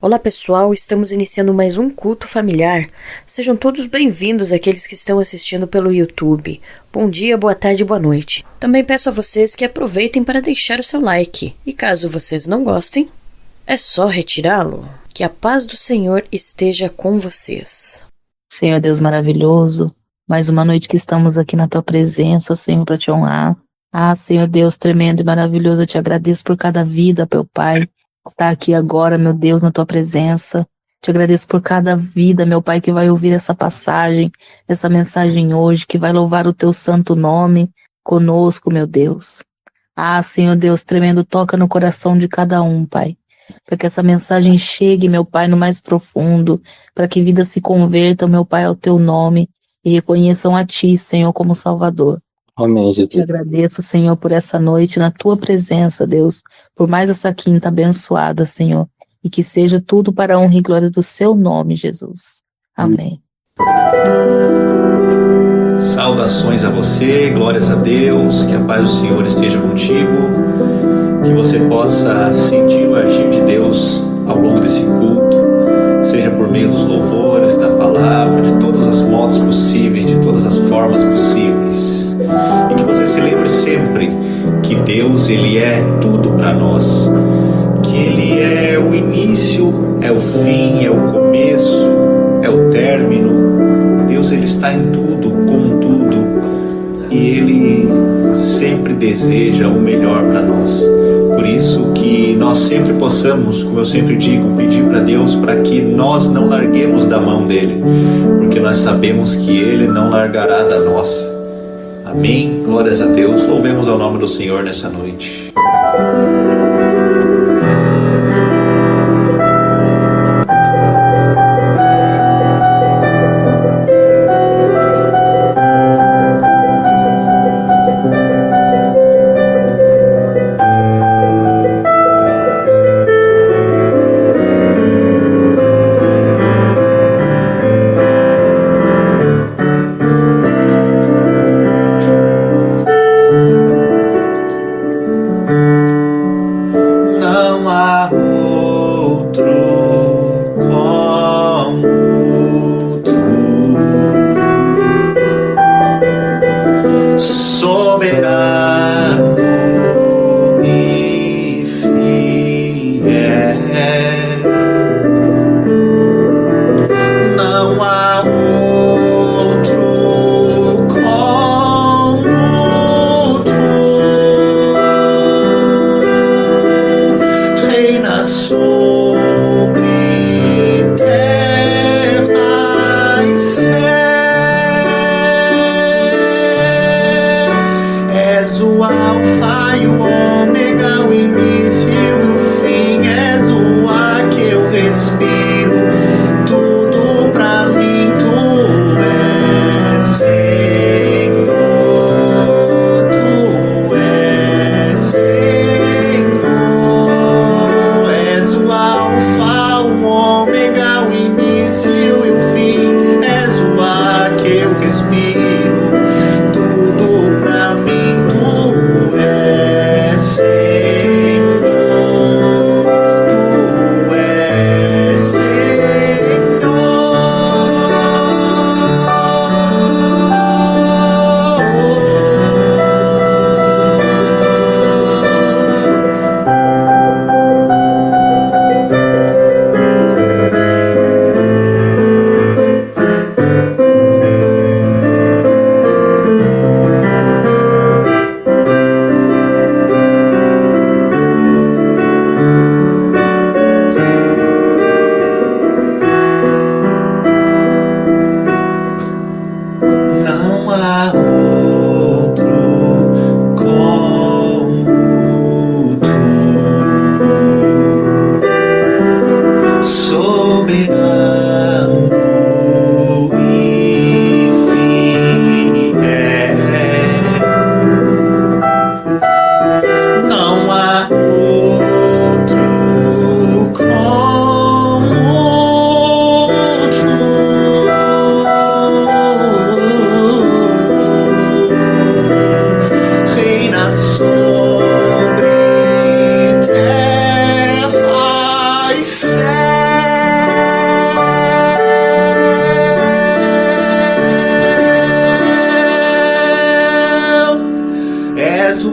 Olá pessoal, estamos iniciando mais um culto familiar. Sejam todos bem-vindos aqueles que estão assistindo pelo YouTube. Bom dia, boa tarde, boa noite. Também peço a vocês que aproveitem para deixar o seu like. E caso vocês não gostem, é só retirá-lo. Que a paz do Senhor esteja com vocês. Senhor Deus maravilhoso, mais uma noite que estamos aqui na tua presença, Senhor, para te honrar. Senhor Deus tremendo e maravilhoso, eu te agradeço por cada vida, meu Pai, que está aqui agora, meu Deus, na tua presença. Te agradeço por cada vida, meu Pai, que vai ouvir essa passagem, essa mensagem hoje, que vai louvar o teu santo nome conosco, meu Deus. Senhor Deus tremendo, toca no coração de cada um, Pai, para que essa mensagem chegue, meu Pai, no mais profundo, para que vidas se convertam, meu Pai, ao teu nome e reconheçam a ti, Senhor, como Salvador. Amém, Jesus. Te agradeço, Senhor, por essa noite na tua presença, Deus, por mais essa quinta abençoada, Senhor, e que seja tudo para a honra e glória do seu nome, Jesus. Amém. Saudações a você, glórias a Deus, que a paz do Senhor esteja contigo, que você possa sentir o agir de Deus ao longo desse culto, seja por meio dos louvores, da palavra, de todos os modos possíveis, de todas as formas possíveis, e que você se lembre sempre que Deus, Ele é tudo para nós, que Ele é o início, é o fim, é o começo, é o término. Deus, Ele está em tudo, com tudo, e Ele sempre deseja o melhor para nós. Por isso que nós sempre possamos, como eu sempre digo, pedir para Deus para que nós não larguemos da mão dEle, porque nós sabemos que Ele não largará da nossa. Amém? Glórias a Deus. Louvemos ao nome do Senhor nessa noite.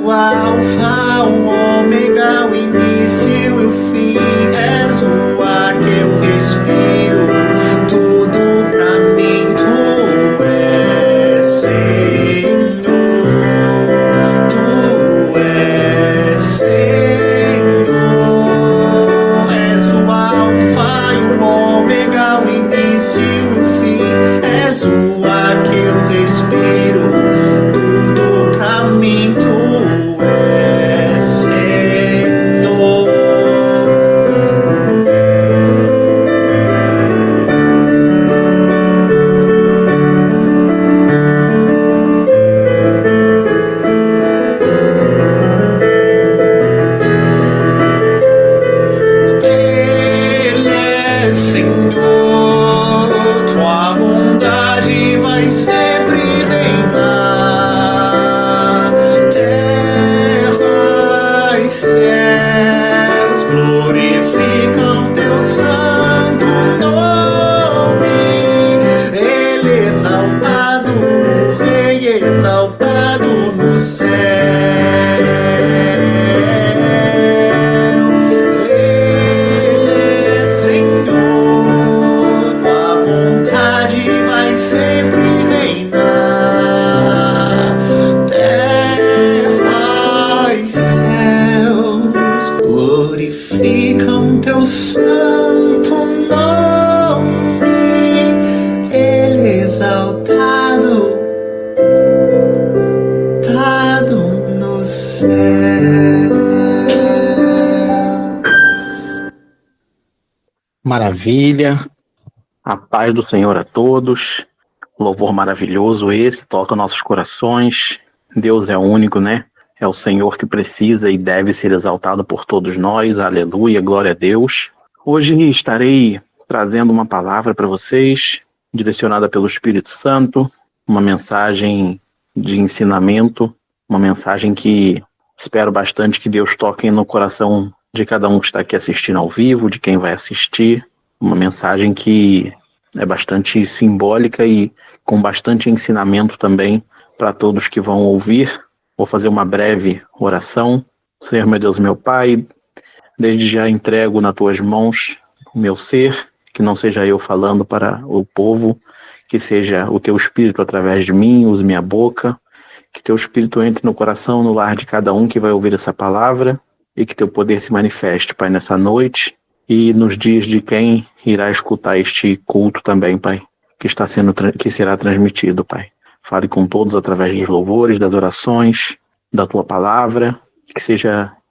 o alfa, o ômega, o início e o fim. És o ar que eu respiro, tudo pra mim tu és, Senhor. Tu és, Senhor. És o alfa e o ômega, o início e o fim. És o ar que eu respiro, tudo pra mim tu és, Senhor. Ele é Senhor, tua bondade vai sempre reinar. Terra e céus glorificam teu santo nome. Ele exaltado, o Rei exaltado no céu. Ele é Senhor, tua vontade vai sempre reinar. Terra e céus glorificam teu santo nome. Ele exaltado, dado no céu. Maravilha, a paz do Senhor a todos, louvor maravilhoso esse, toca nossos corações. Deus é único, né? É o Senhor que precisa e deve ser exaltado por todos nós, aleluia, glória a Deus. Hoje estarei trazendo uma palavra para vocês, direcionada pelo Espírito Santo, uma mensagem de ensinamento, uma mensagem que espero bastante que Deus toque no coração de cada um que está aqui assistindo ao vivo, de quem vai assistir, uma mensagem que é bastante simbólica e com bastante ensinamento também para todos que vão ouvir. Vou fazer uma breve oração. Senhor, meu Deus, meu Pai, desde já entrego nas tuas mãos o meu ser, que não seja eu falando para o povo, que seja o teu Espírito através de mim, use minha boca, que teu Espírito entre no coração, no lar de cada um que vai ouvir essa palavra, e que teu poder se manifeste, Pai, nessa noite e nos dias de quem irá escutar este culto também, Pai, que será transmitido, Pai. Fale com todos através dos louvores, das orações, da tua palavra, que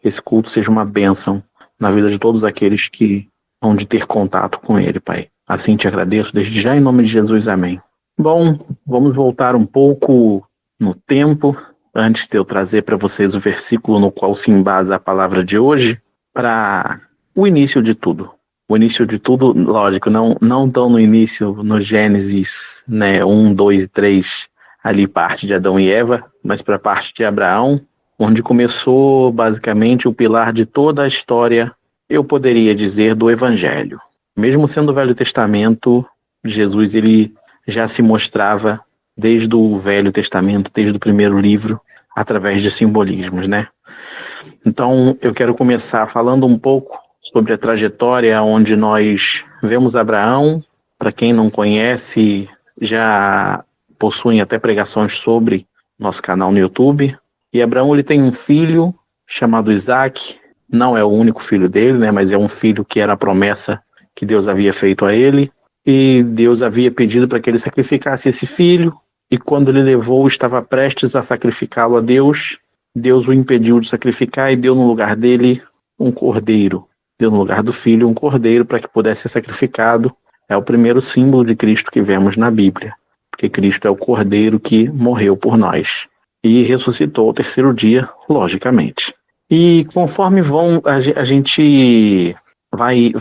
esse culto seja uma bênção na vida de todos aqueles que vão de ter contato com ele, Pai. Assim te agradeço desde já, em nome de Jesus, amém. Bom, vamos voltar um pouco no tempo, antes de eu trazer para vocês o versículo no qual se embasa a palavra de hoje, para o início de tudo. O início de tudo, lógico, não tão no início, no Gênesis, né, 1, 2 e 3, ali parte de Adão e Eva, mas para a parte de Abraão, onde começou basicamente o pilar de toda a história, eu poderia dizer, do Evangelho. Mesmo sendo o Velho Testamento, Jesus ele já se mostrava desde o Velho Testamento, desde o primeiro livro, através de simbolismos, né? Então, eu quero começar falando um pouco sobre a trajetória onde nós vemos Abraão. Para quem não conhece, já possuem até pregações sobre nosso canal no YouTube. E Abraão ele tem um filho chamado Isaac. Não é o único filho dele, né? Mas é um filho que era a promessa que Deus havia feito a ele. E Deus havia pedido para que ele sacrificasse esse filho. E quando ele levou, estava prestes a sacrificá-lo a Deus, Deus o impediu de sacrificar e deu no lugar dele um cordeiro. Deu no lugar do filho um cordeiro para que pudesse ser sacrificado. É o primeiro símbolo de Cristo que vemos na Bíblia, porque Cristo é o cordeiro que morreu por nós e ressuscitou ao terceiro dia, logicamente. E conforme a gente vai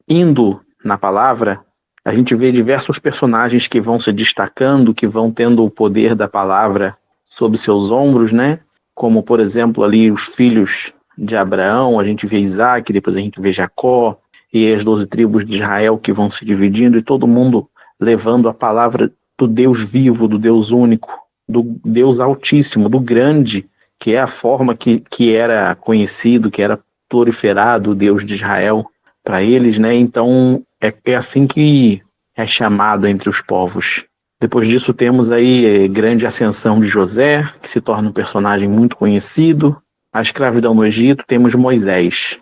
indo na palavra, a gente vê diversos personagens que vão se destacando, que vão tendo o poder da palavra sob seus ombros, né? Como, por exemplo, ali os filhos de Abraão, a gente vê Isaac, depois a gente vê Jacó, e as 12 tribos de Israel que vão se dividindo, e todo mundo levando a palavra do Deus vivo, do Deus único, do Deus altíssimo, do grande, que é a forma que era conhecido, que era proliferado o Deus de Israel para eles, né? Então é assim que é chamado entre os povos. Depois disso temos aí grande ascensão de José, que se torna um personagem muito conhecido. A escravidão no Egito, temos Moisés.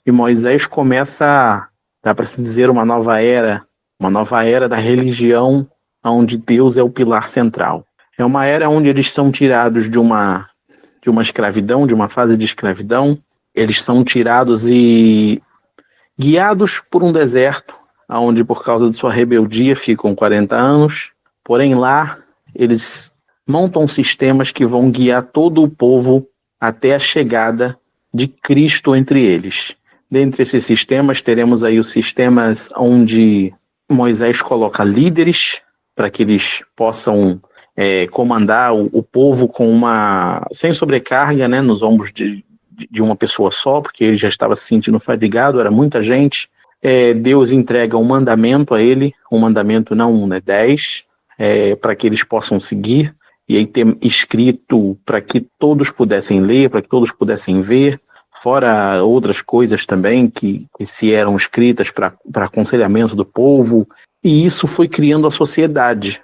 E Moisés começa, dá para se dizer, uma nova era da religião, onde Deus é o pilar central. É uma era onde eles são tirados de uma escravidão, de uma fase de escravidão. Eles são tirados e guiados por um deserto, onde por causa de sua rebeldia ficam 40 anos. Porém lá eles montam sistemas que vão guiar todo o povo até a chegada de Cristo entre eles. Dentre esses sistemas teremos aí os sistemas onde Moisés coloca líderes para que eles possam comandar o povo sem sobrecarga, né, nos ombros de uma pessoa só, porque ele já estava se sentindo fadigado, era muita gente. Deus entrega um mandamento a ele, um mandamento não um, né, 10, para que eles possam seguir, e aí tem escrito para que todos pudessem ler, para que todos pudessem ver, fora outras coisas também que se eram escritas para aconselhamento do povo, e isso foi criando a sociedade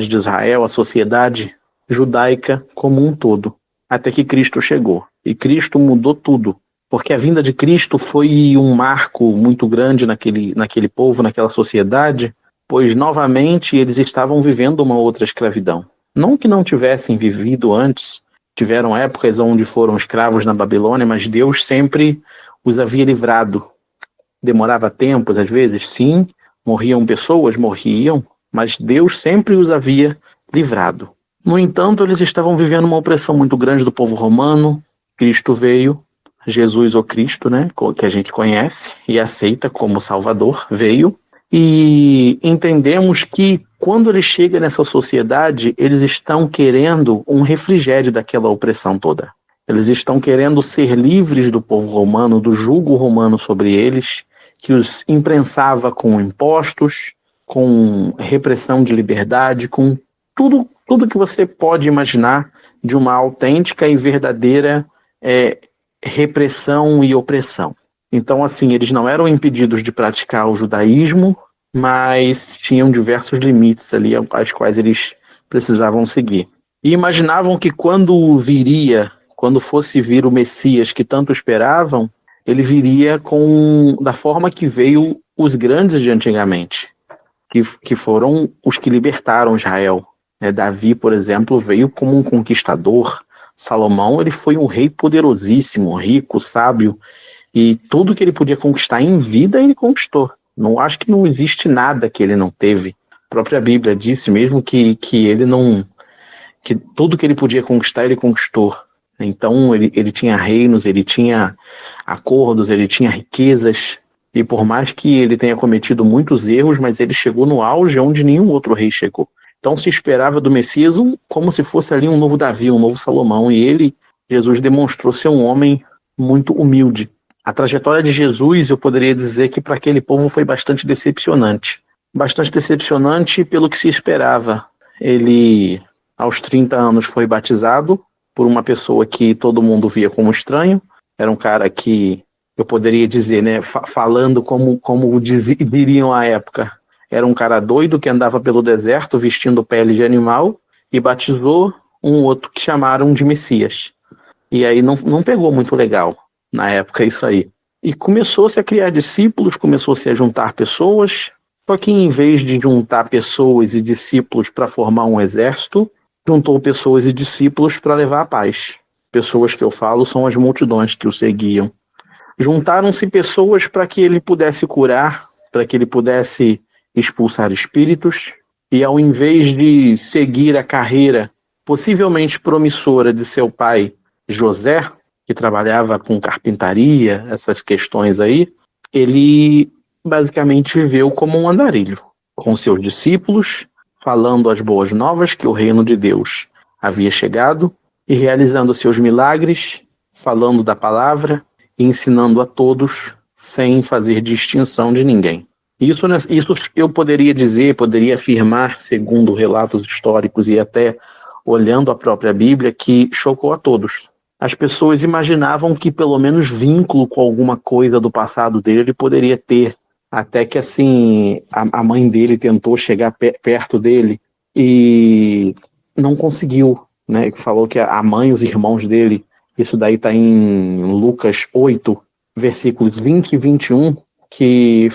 de Israel, a sociedade judaica como um todo, até que Cristo chegou. E Cristo mudou tudo, porque a vinda de Cristo foi um marco muito grande naquele povo, naquela sociedade, pois novamente eles estavam vivendo uma outra escravidão. Não que não tivessem vivido antes, tiveram épocas onde foram escravos na Babilônia, mas Deus sempre os havia livrado. Demorava tempos, às vezes, sim, morriam pessoas, mas Deus sempre os havia livrado. No entanto, eles estavam vivendo uma opressão muito grande do povo romano. Cristo veio, Jesus ou Cristo, né, que a gente conhece e aceita como Salvador, veio. E entendemos que quando ele chega nessa sociedade, eles estão querendo um refrigério daquela opressão toda. Eles estão querendo ser livres do povo romano, do jugo romano sobre eles, que os imprensava com impostos, com repressão de liberdade, com tudo que você pode imaginar de uma autêntica e verdadeira repressão e opressão. Então, assim, eles não eram impedidos de praticar o judaísmo, mas tinham diversos limites ali aos quais eles precisavam seguir. E imaginavam que quando fosse vir o Messias que tanto esperavam, ele viria da forma que veio os grandes de antigamente, que foram os que libertaram Israel. Davi, por exemplo, veio como um conquistador. Salomão, ele foi um rei poderosíssimo, rico, sábio, e tudo que ele podia conquistar em vida, ele conquistou. Não acho que não existe nada que ele não teve. A própria Bíblia disse mesmo que ele não, que tudo que ele podia conquistar, ele conquistou. Então ele tinha reinos, ele tinha acordos, ele tinha riquezas, e por mais que ele tenha cometido muitos erros, mas ele chegou no auge onde nenhum outro rei chegou. Então se esperava do Messias como se fosse ali um novo Davi, um novo Salomão, e Jesus demonstrou ser um homem muito humilde. A trajetória de Jesus, eu poderia dizer que para aquele povo foi bastante decepcionante. Bastante decepcionante pelo que se esperava. Ele, aos 30 anos, foi batizado por uma pessoa que todo mundo via como estranho. Era um cara que, eu poderia dizer, né, falando como diriam à época, era um cara doido que andava pelo deserto vestindo pele de animal e batizou um outro que chamaram de Messias. E aí não pegou muito legal na época isso aí. E começou-se a criar discípulos, começou-se a juntar pessoas, só que em vez de juntar pessoas e discípulos para formar um exército, juntou pessoas e discípulos para levar a paz. Pessoas que eu falo são as multidões que o seguiam. Juntaram-se pessoas para que ele pudesse curar, para que ele pudesse expulsar espíritos, e ao invés de seguir a carreira possivelmente promissora de seu pai José, que trabalhava com carpintaria, essas questões aí, ele basicamente viveu como um andarilho, com seus discípulos, falando as boas novas que o reino de Deus havia chegado e realizando seus milagres, falando da palavra e ensinando a todos sem fazer distinção de ninguém. Isso eu poderia dizer, poderia afirmar, segundo relatos históricos e até olhando a própria Bíblia, que chocou a todos. As pessoas imaginavam que pelo menos vínculo com alguma coisa do passado dele ele poderia ter. Até que assim, a mãe dele tentou chegar perto dele e não conseguiu, né? Falou que a mãe e os irmãos dele, isso daí está em Lucas 8, versículos 20 e 21, que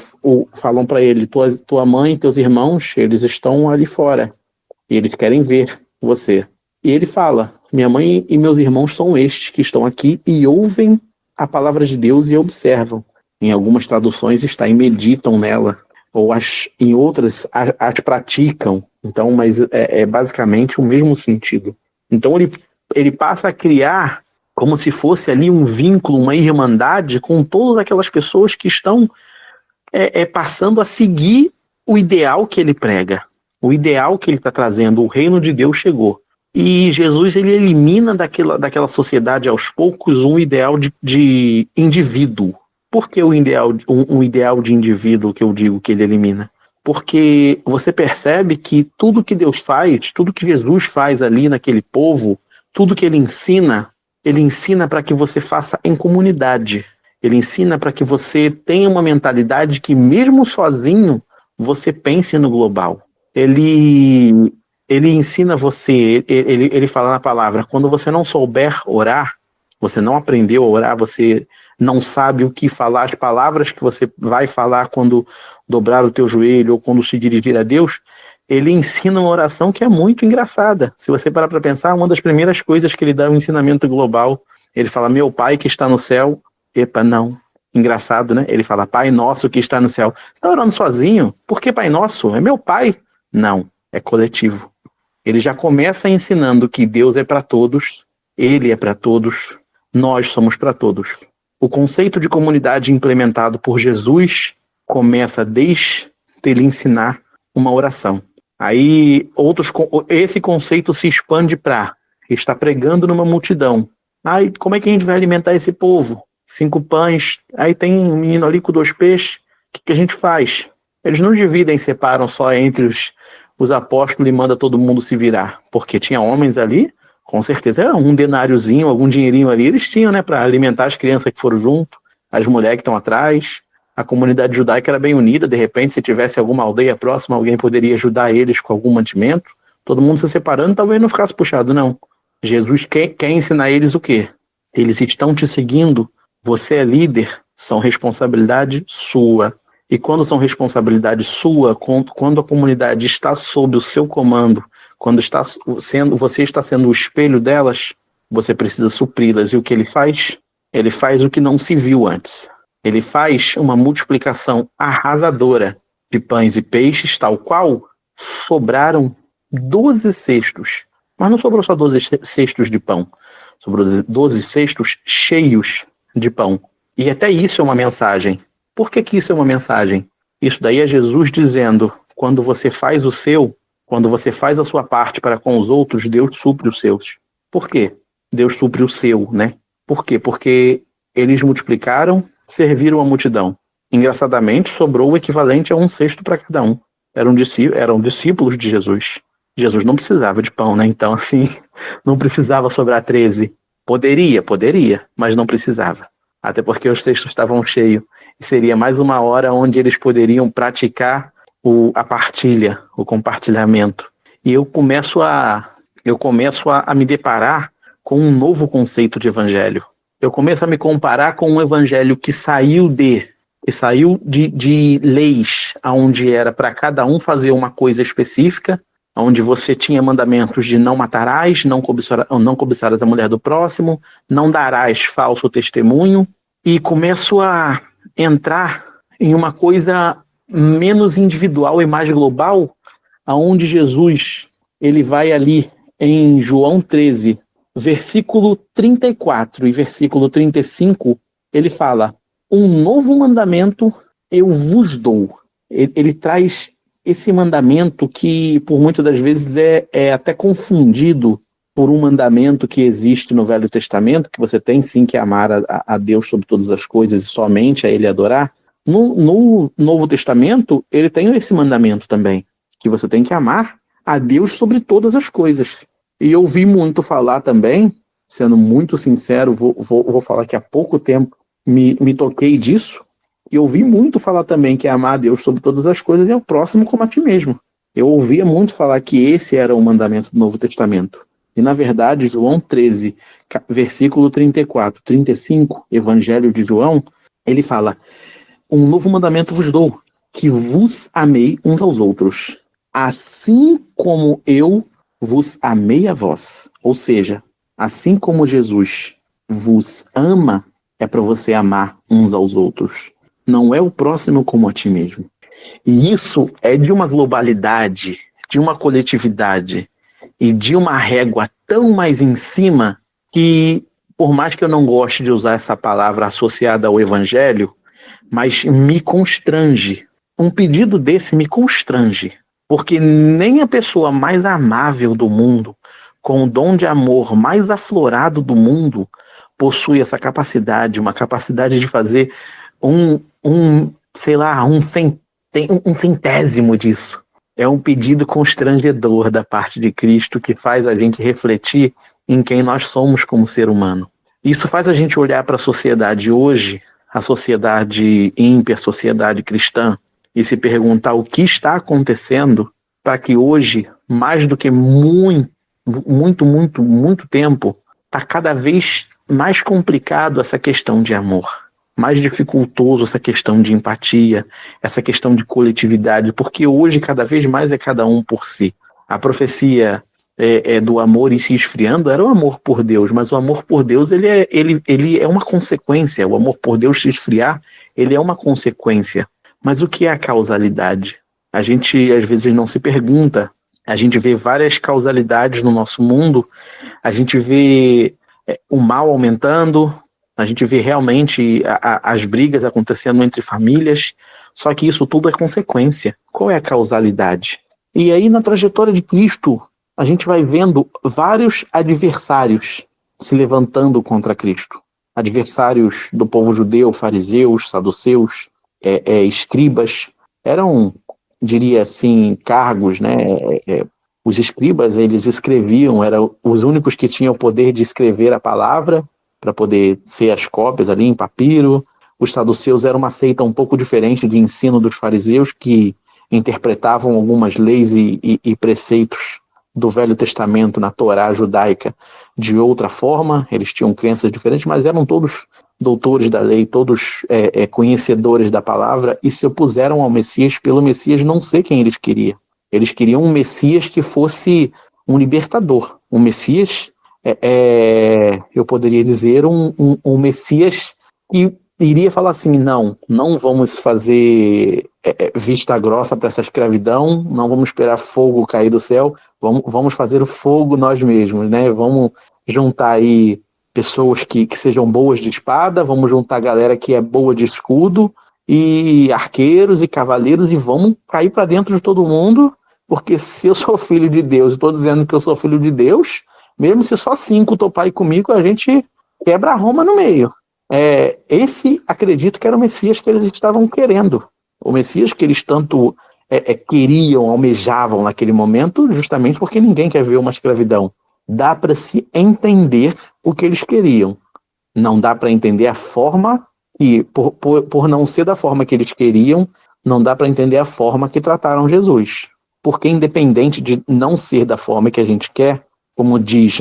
falam para ele, tua mãe e teus irmãos, eles estão ali fora, e eles querem ver você. E ele fala, minha mãe e meus irmãos são estes que estão aqui e ouvem a palavra de Deus e observam. Em algumas traduções está e meditam nela, ou em outras as praticam. Então, mas é basicamente o mesmo sentido. Então ele passa a criar como se fosse ali um vínculo, uma irmandade com todas aquelas pessoas que estão passando a seguir o ideal que ele prega, o ideal que ele está trazendo. O reino de Deus chegou. E Jesus ele elimina daquela sociedade aos poucos um ideal de indivíduo. Por que um ideal de indivíduo que eu digo que ele elimina? Porque você percebe que tudo que Deus faz, tudo que Jesus faz ali naquele povo, tudo que ele ensina para que você faça em comunidade. Ele ensina para que você tenha uma mentalidade que mesmo sozinho você pense no global. Ele ensina você, ele fala na palavra, quando você não souber orar, você não aprendeu a orar, você não sabe o que falar, as palavras que você vai falar quando dobrar o teu joelho ou quando se dirigir a Deus, ele ensina uma oração que é muito engraçada. Se você parar para pensar, uma das primeiras coisas que ele dá é um ensinamento global. Ele fala, meu Pai que está no céu. Epa, não. Engraçado, né? Ele fala, Pai nosso que está no céu. Você está orando sozinho? Por que Pai nosso? É meu Pai. Não, é coletivo. Ele já começa ensinando que Deus é para todos, Ele é para todos, nós somos para todos. O conceito de comunidade implementado por Jesus começa desde ele ensinar uma oração. Aí esse conceito se expande para está pregando numa multidão. Aí como é que a gente vai alimentar esse povo? 5 pães, aí tem um menino ali com 2 peixes. O que a gente faz? Eles não dividem, separam só entre os apóstolos e manda todo mundo se virar. Porque tinha homens ali, com certeza era um denáriozinho, algum dinheirinho ali, eles tinham, né, para alimentar as crianças que foram junto, as mulheres que estão atrás. A comunidade judaica era bem unida, de repente, se tivesse alguma aldeia próxima, alguém poderia ajudar eles com algum mantimento. Todo mundo se separando, talvez não ficasse puxado, não. Jesus quer ensinar eles o quê? Se eles estão te seguindo, você é líder, são responsabilidade sua. E quando são responsabilidade sua, quando a comunidade está sob o seu comando, quando você está sendo o espelho delas, você precisa supri-las. E o que ele faz? Ele faz o que não se viu antes. Ele faz uma multiplicação arrasadora de pães e peixes, tal qual sobraram 12 cestos. Mas não sobrou só 12 cestos de pão. Sobrou 12 cestos cheios de pão. E até isso é uma mensagem. Por que isso é uma mensagem? Isso daí é Jesus dizendo, quando você faz o seu, quando você faz a sua parte para com os outros, Deus supre os seus. Por quê? Deus supre o seu, né? Por quê? Porque eles multiplicaram, serviram a multidão. Engraçadamente, sobrou o equivalente a 1 cesto para cada um. Eram discípulos de Jesus. Jesus não precisava de pão, né? Então, assim, não precisava sobrar 13. Poderia, mas não precisava. Até porque os cestos estavam cheios. E seria mais uma hora onde eles poderiam praticar a partilha, o compartilhamento. E eu começo a me deparar com um novo conceito de evangelho. Eu começo a me comparar com um evangelho que saiu de leis, onde era para cada um fazer uma coisa específica, onde você tinha mandamentos de não matarás, não cobiçarás a mulher do próximo, não darás falso testemunho, e começo a entrar em uma coisa menos individual e mais global, aonde Jesus ele vai ali em João 13, versículo 34 e versículo 35, ele fala, um novo mandamento eu vos dou. Ele traz esse mandamento que por muitas das vezes é até confundido por um mandamento que existe no Velho Testamento, que você tem sim que amar a Deus sobre todas as coisas e somente a Ele adorar. No Novo Testamento, ele tem esse mandamento também, que você tem que amar a Deus sobre todas as coisas. E eu ouvi muito falar também, sendo muito sincero, vou falar que há pouco tempo me toquei disso, e ouvi muito falar também que é amar a Deus sobre todas as coisas e ao próximo como a ti mesmo. Eu ouvia muito falar que esse era o mandamento do Novo Testamento. E, na verdade, João 13, versículo 34, 35, Evangelho de João, ele fala: um novo mandamento vos dou, que vos amei uns aos outros, assim como eu vos amei a vós. Ou seja, assim como Jesus vos ama, é para você amar uns aos outros. Não é o próximo como a ti mesmo. E isso é de uma globalidade, de uma coletividade e de uma régua tão mais em cima que, por mais que eu não goste de usar essa palavra associada ao evangelho, mas me constrange. Um pedido desse me constrange, porque nem a pessoa mais amável do mundo, com o dom de amor mais aflorado do mundo, possui essa capacidade, uma capacidade de fazer sei lá, um centésimo disso. É um pedido constrangedor da parte de Cristo que faz a gente refletir em quem nós somos como ser humano. Isso faz a gente olhar para a sociedade hoje, a sociedade ímpia, a sociedade cristã, e se perguntar o que está acontecendo para que hoje, mais do que muito tempo, está cada vez mais complicado essa questão de amor, mais dificultoso essa questão de empatia, essa questão de coletividade, porque hoje cada vez mais é cada um por si. A profecia do amor ir se esfriando era o amor por Deus, mas o amor por Deus ele é uma consequência. O amor por Deus se esfriar, ele é uma consequência. Mas o que é a causalidade? A gente às vezes não se pergunta. A gente vê várias causalidades no nosso mundo, a gente vê o mal aumentando, a gente vê realmente as brigas acontecendo entre famílias, só que isso tudo é consequência. Qual é a causalidade? E aí na trajetória de Cristo, a gente vai vendo vários adversários se levantando contra Cristo. Adversários do povo judeu, fariseus, saduceus, escribas. Eram, diria assim, cargos, né? Os escribas, eles escreviam, eram os únicos que tinham o poder de escrever a palavra, para poder ser as cópias ali em papiro. Os saduceus eram uma seita um pouco diferente de ensino dos fariseus, que interpretavam algumas leis e preceitos do Velho Testamento na Torá judaica de outra forma. Eles tinham crenças diferentes, mas eram todos doutores da lei, todos conhecedores da palavra, e se opuseram ao Messias pelo Messias não ser quem eles queriam. Eles queriam um Messias que fosse um libertador, um Messias, eu poderia dizer, um Messias que iria falar assim: não vamos fazer vista grossa para essa escravidão, não vamos esperar fogo cair do céu, vamos fazer o fogo nós mesmos, né? Vamos juntar aí pessoas que sejam boas de espada, vamos juntar a galera que é boa de escudo, e arqueiros e cavaleiros, e vamos cair para dentro de todo mundo, porque se eu sou filho de Deus, estou dizendo que eu sou filho de Deus, mesmo se só 5 toparem comigo, a gente quebra Roma no meio. Esse, acredito que era o Messias que eles estavam querendo. O Messias que eles tanto queriam, almejavam naquele momento, justamente porque ninguém quer ver uma escravidão. Dá para se entender o que eles queriam. Não dá para entender a forma, e por não ser da forma que eles queriam, não dá para entender a forma que trataram Jesus. Porque independente de não ser da forma que a gente quer, como diz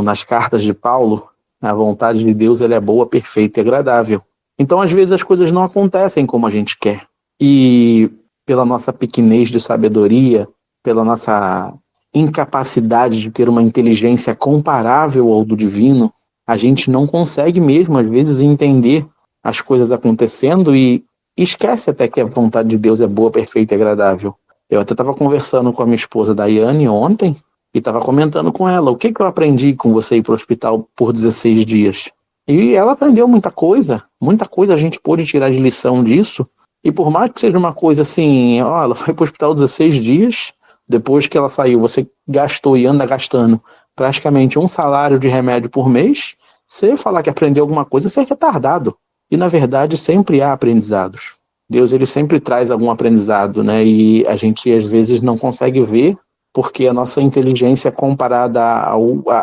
nas cartas de Paulo, a vontade de Deus ela é boa, perfeita e agradável. Então, às vezes, as coisas não acontecem como a gente quer. E pela nossa pequenez de sabedoria, pela nossa incapacidade de ter uma inteligência comparável ao do divino, a gente não consegue mesmo, às vezes, entender as coisas acontecendo e esquece até que a vontade de Deus é boa, perfeita e agradável. Eu até estava conversando com a minha esposa Daiane ontem, e estava comentando com ela: o que eu aprendi com você ir para o hospital por 16 dias? E ela aprendeu muita coisa a gente pôde tirar de lição disso. E por mais que seja uma coisa assim, ela foi para o hospital 16 dias, depois que ela saiu, você gastou e anda gastando praticamente um salário de remédio por mês. Você falar que aprendeu alguma coisa, você é retardado. E na verdade sempre há aprendizados. Deus ele sempre traz algum aprendizado, né? E a gente às vezes não consegue ver porque a nossa inteligência comparada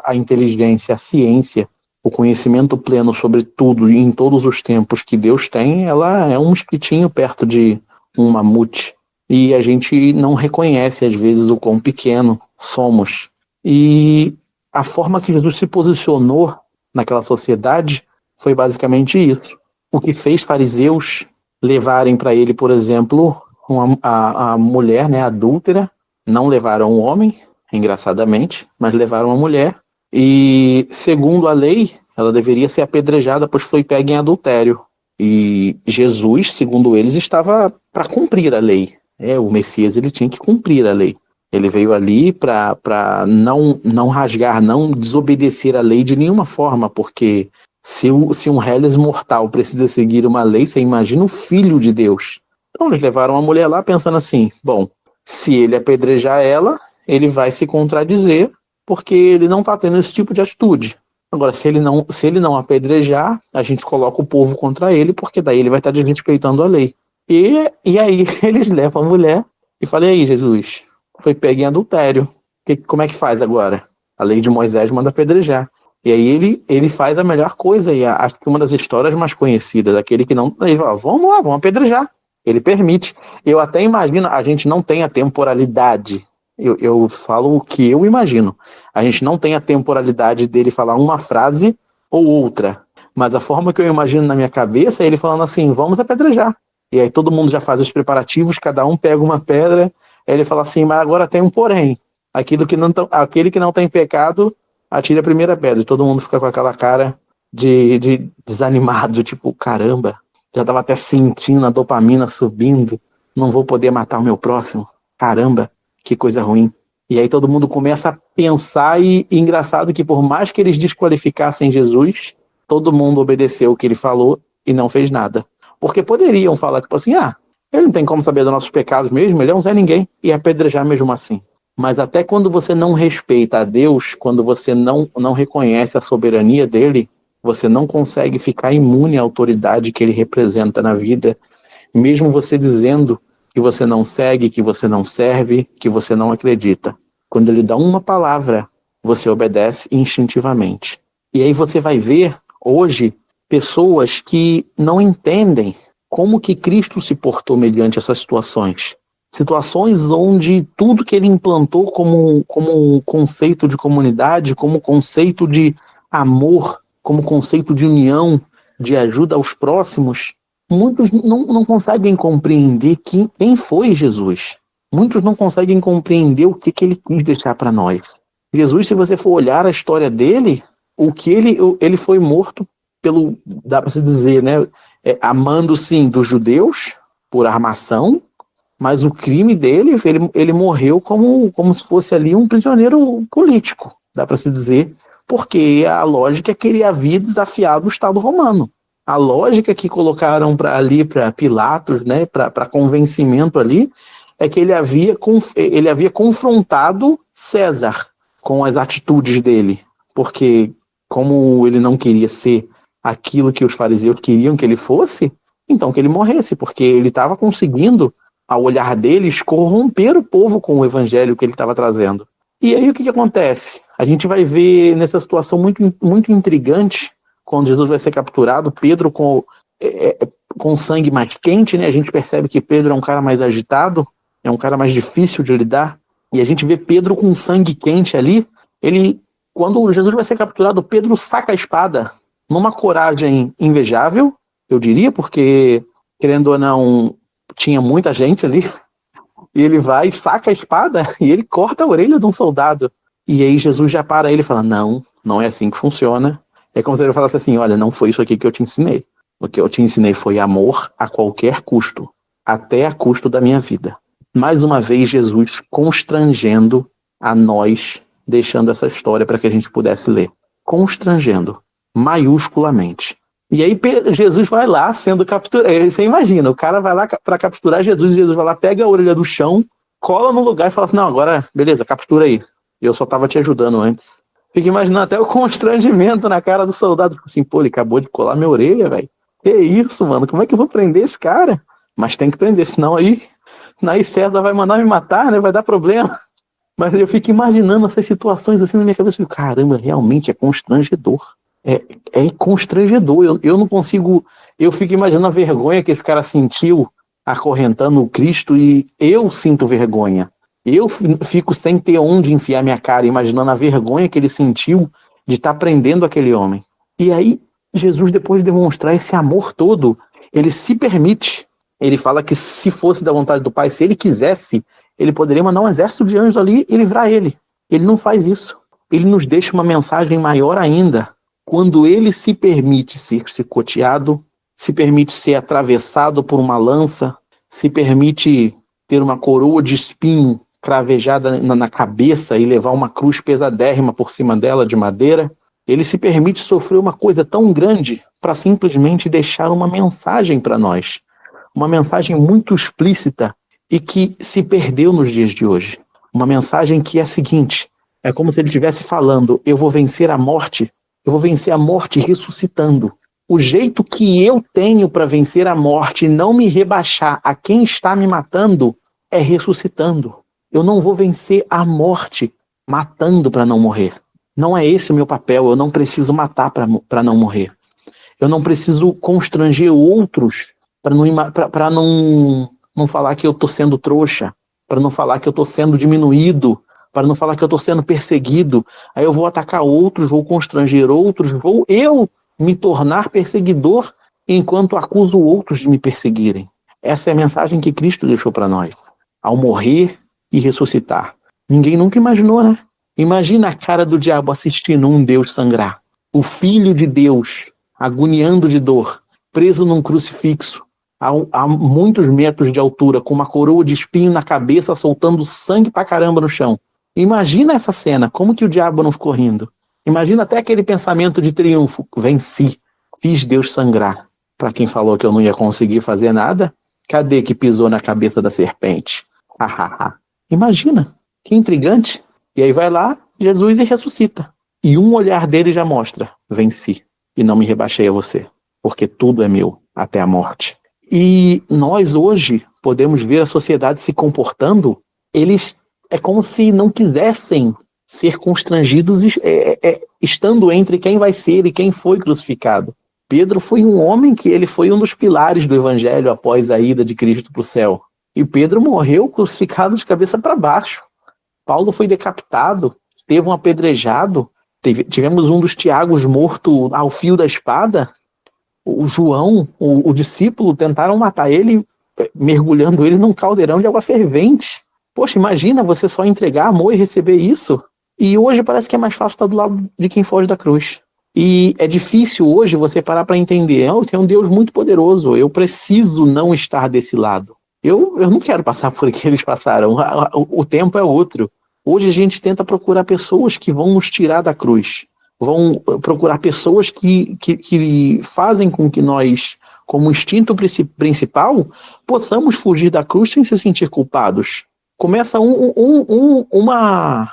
à inteligência, à ciência, o conhecimento pleno sobre tudo e em todos os tempos que Deus tem, ela é um mosquitinho perto de um mamute. E a gente não reconhece, às vezes, o quão pequeno somos. E a forma que Jesus se posicionou naquela sociedade foi basicamente isso. O que fez fariseus levarem para ele, por exemplo, a mulher, né, adúltera, não levaram um homem, engraçadamente, mas levaram uma mulher. E, segundo a lei, ela deveria ser apedrejada, pois foi pega em adultério. E Jesus, segundo eles, estava para cumprir a lei. O Messias, ele tinha que cumprir a lei. Ele veio ali para não rasgar, não desobedecer a lei de nenhuma forma, porque se um reles mortal precisa seguir uma lei, você imagina o Filho de Deus. Então eles levaram a mulher lá pensando assim, bom, se ele apedrejar ela, ele vai se contradizer, porque ele não está tendo esse tipo de atitude. Agora, se ele não apedrejar, a gente coloca o povo contra ele, porque daí ele vai estar desrespeitando a lei. E aí eles levam a mulher e falam, e aí, Jesus, foi pego em adultério. Como é que faz agora? A lei de Moisés manda apedrejar. E aí ele faz a melhor coisa, e acho que uma das histórias mais conhecidas, aquele que não... Ele fala, vamos lá, vamos apedrejar. Ele permite. Eu até imagino, a gente não tem a temporalidade. Eu falo o que eu imagino. A gente não tem a temporalidade dele falar uma frase ou outra. Mas a forma que eu imagino na minha cabeça é ele falando assim, vamos apedrejar. E aí todo mundo já faz os preparativos, cada um pega uma pedra, aí ele fala assim, mas agora tem um porém. Aquele que não tem pecado, atira a primeira pedra. E todo mundo fica com aquela cara de desanimado, tipo, caramba, já estava até sentindo a dopamina subindo, não vou poder matar o meu próximo. Caramba, que coisa ruim. E aí todo mundo começa a pensar e engraçado que por mais que eles desqualificassem Jesus, todo mundo obedeceu o que ele falou e não fez nada. Porque poderiam falar, tipo assim, ele não tem como saber dos nossos pecados mesmo, ele é um Zé Ninguém, e apedrejar mesmo assim. Mas até quando você não respeita a Deus, quando você não reconhece a soberania dele, você não consegue ficar imune à autoridade que ele representa na vida, mesmo você dizendo que você não segue, que você não serve, que você não acredita. Quando ele dá uma palavra, você obedece instintivamente. E aí você vai ver, hoje, pessoas que não entendem como que Cristo se portou mediante essas situações. Situações onde tudo que ele implantou como conceito de comunidade, como conceito de amor, como conceito de união, de ajuda aos próximos, muitos não conseguem compreender quem foi Jesus. Muitos não conseguem compreender o que ele quis deixar para nós. Jesus, se você for olhar a história dele, o que ele foi morto dá para se dizer, né, amando sim dos judeus por armação, mas o crime dele, ele morreu como se fosse ali um prisioneiro político, dá para se dizer, porque a lógica é que ele havia desafiado o Estado romano. A lógica que colocaram ali para Pilatos, né, para convencimento ali, é que ele havia confrontado César com as atitudes dele, porque como ele não queria ser aquilo que os fariseus queriam que ele fosse, então que ele morresse, porque ele estava conseguindo, ao olhar deles, corromper o povo com o evangelho que ele estava trazendo. E aí o que acontece? A gente vai ver nessa situação muito, muito intrigante, quando Jesus vai ser capturado, Pedro com sangue mais quente, né? A gente percebe que Pedro é um cara mais agitado, é um cara mais difícil de lidar, e a gente vê Pedro com sangue quente ali. Quando Jesus vai ser capturado, Pedro saca a espada, numa coragem invejável, eu diria, porque, querendo ou não, tinha muita gente ali, e ele vai e saca a espada, e ele corta a orelha de um soldado. E aí Jesus já para ele e fala, não é assim que funciona. É como se ele falasse assim, olha, não foi isso aqui que eu te ensinei. O que eu te ensinei foi amor a qualquer custo, até a custo da minha vida. Mais uma vez, Jesus constrangendo a nós, deixando essa história para que a gente pudesse ler. Constrangendo, maiusculamente. E aí Jesus vai lá sendo capturado. Você imagina, o cara vai lá para capturar Jesus, e Jesus vai lá, pega a orelha do chão, cola no lugar e fala assim, não, agora, beleza, captura aí. Eu só estava te ajudando antes. Fica imaginando até o constrangimento na cara do soldado. Assim, pô, ele acabou de colar minha orelha, velho. Que isso, mano? Como é que eu vou prender esse cara? Mas tem que prender, senão aí César vai mandar me matar, né? Vai dar problema. Mas eu fico imaginando essas situações assim na minha cabeça. Caramba, realmente é constrangedor. É constrangedor. Eu não consigo. Eu fico imaginando a vergonha que esse cara sentiu acorrentando o Cristo e eu sinto vergonha. Eu fico sem ter onde enfiar minha cara, imaginando a vergonha que ele sentiu de estar prendendo aquele homem. E aí, Jesus, depois de demonstrar esse amor todo, ele se permite. Ele fala que se fosse da vontade do Pai, se ele quisesse, ele poderia mandar um exército de anjos ali e livrar ele. Ele não faz isso. Ele nos deixa uma mensagem maior ainda. Quando ele se permite ser chicoteado, se permite ser atravessado por uma lança, se permite ter uma coroa de espinho cravejada na cabeça e levar uma cruz pesadérrima por cima dela de madeira, ele se permite sofrer uma coisa tão grande para simplesmente deixar uma mensagem para nós. Uma mensagem muito explícita e que se perdeu nos dias de hoje. Uma mensagem que é a seguinte, é como se ele estivesse falando, eu vou vencer a morte ressuscitando. O jeito que eu tenho para vencer a morte e não me rebaixar a quem está me matando é ressuscitando. Eu não vou vencer a morte matando para não morrer. Não é esse o meu papel, eu não preciso matar para não morrer. Eu não preciso constranger outros para não falar que eu estou sendo trouxa, para não falar que eu estou sendo diminuído, para não falar que eu estou sendo perseguido. Aí eu vou atacar outros, vou constranger outros, vou eu me tornar perseguidor enquanto acuso outros de me perseguirem. Essa é a mensagem que Cristo deixou para nós, ao morrer e ressuscitar. Ninguém nunca imaginou, né? Imagina a cara do diabo assistindo um Deus sangrar. O Filho de Deus, agoniando de dor, preso num crucifixo, a muitos metros de altura, com uma coroa de espinho na cabeça, soltando sangue pra caramba no chão. Imagina essa cena, como que o diabo não ficou rindo? Imagina até aquele pensamento de triunfo. Venci, fiz Deus sangrar. Para quem falou que eu não ia conseguir fazer nada, cadê que pisou na cabeça da serpente? Imagina, que intrigante. E aí vai lá, Jesus e ressuscita. E um olhar dele já mostra, venci, e não me rebaixei a você, porque tudo é meu, até a morte. E nós hoje podemos ver a sociedade se comportando, eles é como se não quisessem ser constrangidos estando entre quem vai ser e quem foi crucificado. Pedro foi um homem que ele foi um dos pilares do evangelho após a ida de Cristo para o céu. E Pedro morreu crucificado de cabeça para baixo. Paulo foi decapitado, teve um apedrejado, tivemos um dos Tiagos morto ao fio da espada. O João, o discípulo, tentaram matar ele, mergulhando ele num caldeirão de água fervente. Poxa, imagina você só entregar amor e receber isso. E hoje parece que é mais fácil estar do lado de quem foge da cruz. E é difícil hoje você parar para entender, tem um Deus muito poderoso, eu preciso não estar desse lado. Eu não quero passar por o que eles passaram, o tempo é outro. Hoje a gente tenta procurar pessoas que vão nos tirar da cruz, vão procurar pessoas que fazem com que nós, como instinto principal, possamos fugir da cruz sem se sentir culpados. Começa uma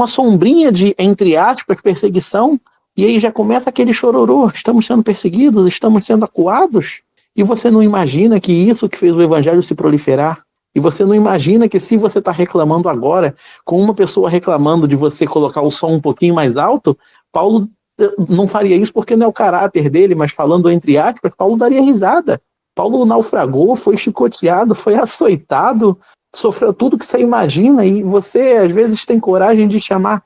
sombrinha de, entre aspas, perseguição, e aí já começa aquele chororô, estamos sendo perseguidos, estamos sendo acuados, e você não imagina que isso que fez o evangelho se proliferar, e você não imagina que se você está reclamando agora, com uma pessoa reclamando de você colocar o som um pouquinho mais alto, Paulo não faria isso porque não é o caráter dele, mas falando entre aspas, Paulo daria risada. Paulo naufragou, foi chicoteado, foi açoitado, sofreu tudo que você imagina, e você às vezes tem coragem de chamar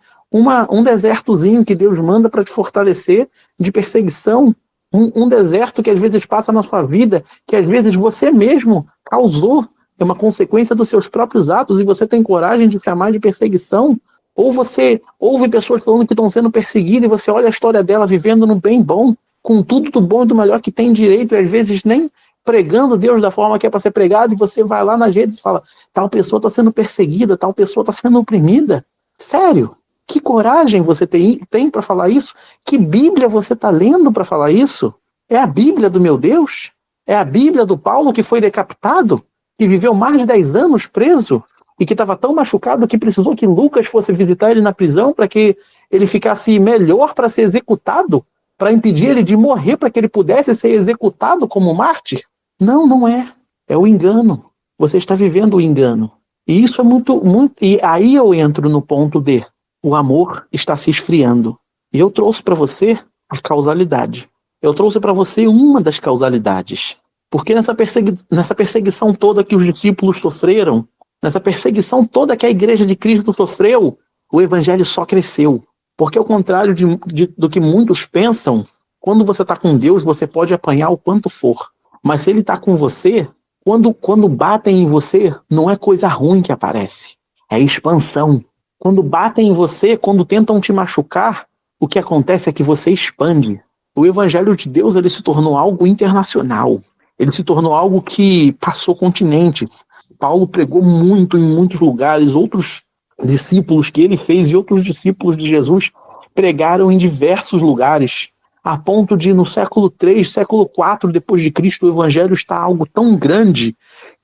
um desertozinho que Deus manda para te fortalecer de perseguição, um deserto que às vezes passa na sua vida, que às vezes você mesmo causou, é uma consequência dos seus próprios atos, e você tem coragem de chamar de perseguição. Ou você ouve pessoas falando que estão sendo perseguidas e você olha a história dela vivendo no bem bom, com tudo do bom e do melhor que tem direito, e às vezes nem pregando Deus da forma que é para ser pregado, e você vai lá nas redes e fala, tal pessoa está sendo perseguida, tal pessoa está sendo oprimida. Sério? Que coragem você tem para falar isso? Que Bíblia você está lendo para falar isso? É a Bíblia do meu Deus? É a Bíblia do Paulo que foi decapitado? Que viveu mais de 10 anos preso? E que estava tão machucado que precisou que Lucas fosse visitar ele na prisão para que ele ficasse melhor para ser executado? Para impedir ele de morrer, para que ele pudesse ser executado como mártir? Não, não é. É o engano. Você está vivendo o engano. E isso é muito. E aí eu entro no ponto de o amor está se esfriando. E eu trouxe para você a causalidade. Eu trouxe para você uma das causalidades. Porque nessa perseguição toda que os discípulos sofreram, nessa perseguição toda que a igreja de Cristo sofreu, o evangelho só cresceu. Porque ao contrário do que muitos pensam, quando você está com Deus, você pode apanhar o quanto for. Mas se ele está com você, quando batem em você, não é coisa ruim que aparece. É expansão. Quando batem em você, quando tentam te machucar, o que acontece é que você expande. O evangelho de Deus, ele se tornou algo internacional. Ele se tornou algo que passou continentes. Paulo pregou muito em muitos lugares. Outros discípulos que ele fez e outros discípulos de Jesus pregaram em diversos lugares. A ponto de, no século III, século IV depois de Cristo, o evangelho está algo tão grande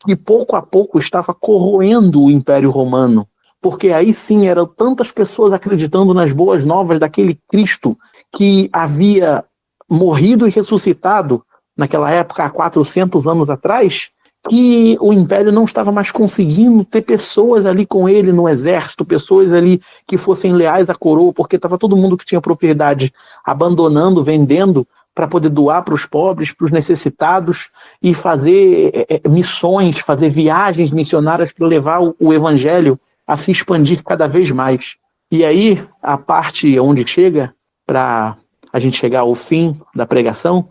que pouco a pouco estava corroendo o Império Romano. Porque aí sim eram tantas pessoas acreditando nas boas novas daquele Cristo que havia morrido e ressuscitado naquela época, há 400 anos atrás, que o Império não estava mais conseguindo ter pessoas ali com ele no exército, pessoas ali que fossem leais à coroa, porque estava todo mundo que tinha propriedade abandonando, vendendo, para poder doar para os pobres, para os necessitados, e fazer missões, fazer viagens missionárias para levar o evangelho a se expandir cada vez mais. E aí, a parte onde chega, para a gente chegar ao fim da pregação,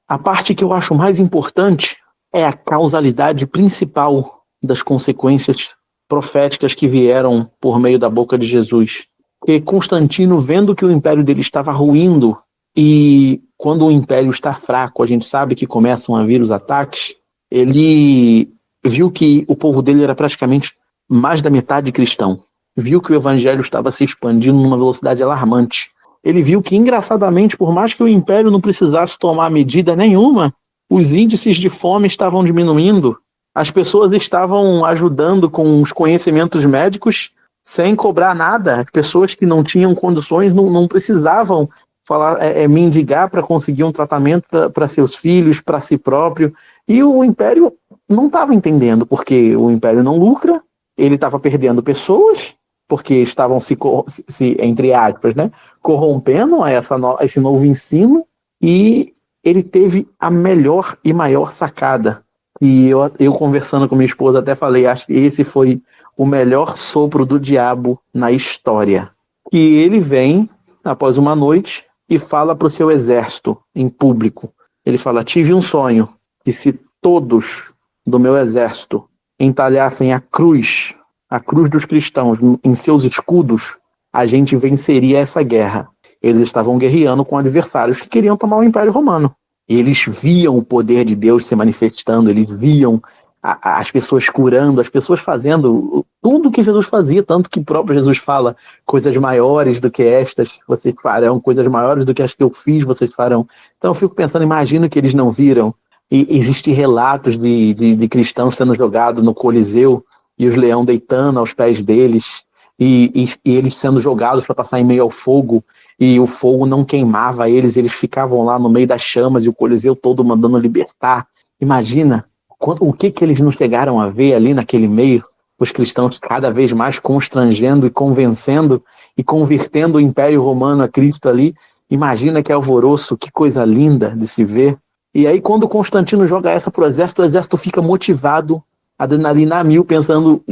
a parte que eu acho mais importante é a causalidade principal das consequências proféticas que vieram por meio da boca de Jesus. E Constantino, vendo que o império dele estava ruindo, e quando o império está fraco, a gente sabe que começam a vir os ataques, ele viu que o povo dele era praticamente mais da metade cristão. Viu que o evangelho estava se expandindo numa velocidade alarmante. Ele viu que, engraçadamente, por mais que o império não precisasse tomar medida nenhuma, os índices de fome estavam diminuindo, as pessoas estavam ajudando com os conhecimentos médicos sem cobrar nada. As pessoas que não tinham condições não precisavam mendigar para conseguir um tratamento para seus filhos, para si próprio. E o império não estava entendendo, porque o império não lucra, ele estava perdendo pessoas, porque estavam se entre aspas, né, corrompendo a esse novo ensino, e ele teve a melhor e maior sacada. E eu conversando com minha esposa até falei, acho que esse foi o melhor sopro do diabo na história. Que ele vem, após uma noite, e fala para o seu exército, em público. Ele fala, tive um sonho, que se todos do meu exército entalhassem a cruz dos cristãos em seus escudos, a gente venceria essa guerra. Eles estavam guerreando com adversários que queriam tomar o Império Romano. Eles viam o poder de Deus se manifestando, eles viam as pessoas curando, as pessoas fazendo tudo que Jesus fazia, tanto que o próprio Jesus fala, coisas maiores do que estas vocês farão, coisas maiores do que as que eu fiz vocês farão. Então eu fico pensando, imagino que eles não viram. E existem relatos de cristãos sendo jogados no Coliseu e os leões deitando aos pés deles, e eles sendo jogados para passar em meio ao fogo, e o fogo não queimava eles ficavam lá no meio das chamas, e o Coliseu todo mandando libertar. Imagina o que eles não chegaram a ver ali naquele meio, os cristãos cada vez mais constrangendo e convencendo e convertendo o Império Romano a Cristo ali. Imagina que alvoroço, que coisa linda de se ver. E aí quando Constantino joga essa pro exército, o exército fica motivado, adrenalina a mil, pensando,